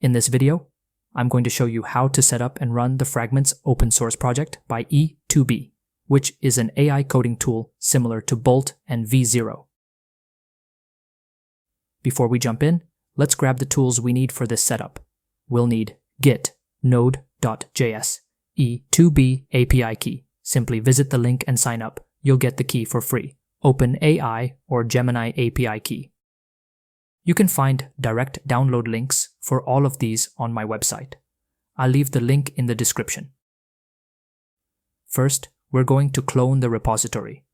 In this video, I'm going to show you how to set up and run the Fragments open source project by E2B, which is an AI coding tool similar to Bolt and V0. Before we jump in, let's grab the tools we need for this setup. We'll need Git, node.js, E2B API key. Simply visit the link and sign up. You'll get the key for free. OpenAI or Gemini API key. You can find direct download links for all of these on my website. I'll leave the link in the description. First, we're going to clone the repository.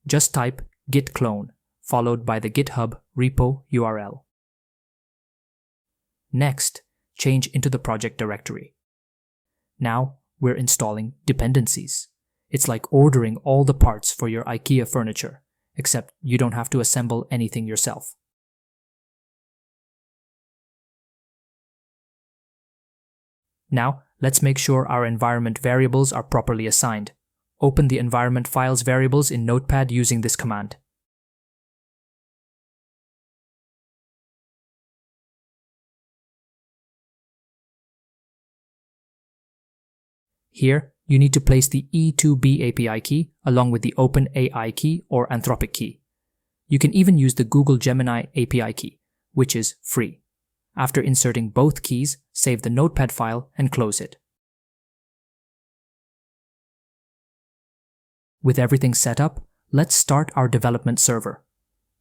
Just type git clone, followed by the GitHub repo URL. Next, change into the project directory. Now, we're installing dependencies. It's like ordering all the parts for your IKEA furniture, except you don't have to assemble anything yourself. Now, let's make sure our environment variables are properly assigned. Open the environment files variables in Notepad using this command. Here, you need to place the E2B API key along with the OpenAI key or Anthropic key. You can even use the Google Gemini API key, which is free. After inserting both keys, save the Notepad file and close it. With everything set up, let's start our development server.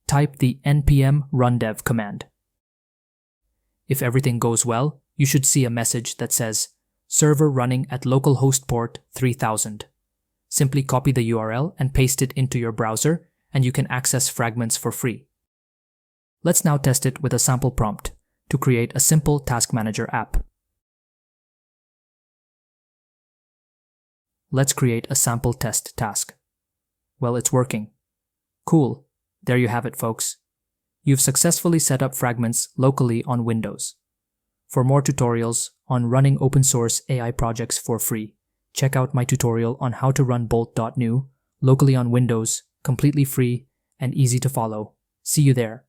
Type the npm rundev command. If everything goes well, you should see a message that says, server running at localhost port 3000. Simply copy the URL and paste it into your browser, and you can access Fragments for free. Let's now test it with a sample prompt to create a simple task manager app. Let's create a sample test task. Well, it's working. Cool. There you have it, folks. You've successfully set up Fragments locally on Windows. For more tutorials on running open source AI projects for free, check out my tutorial on how to run Bolt.new locally on Windows, completely free and easy to follow. See you there.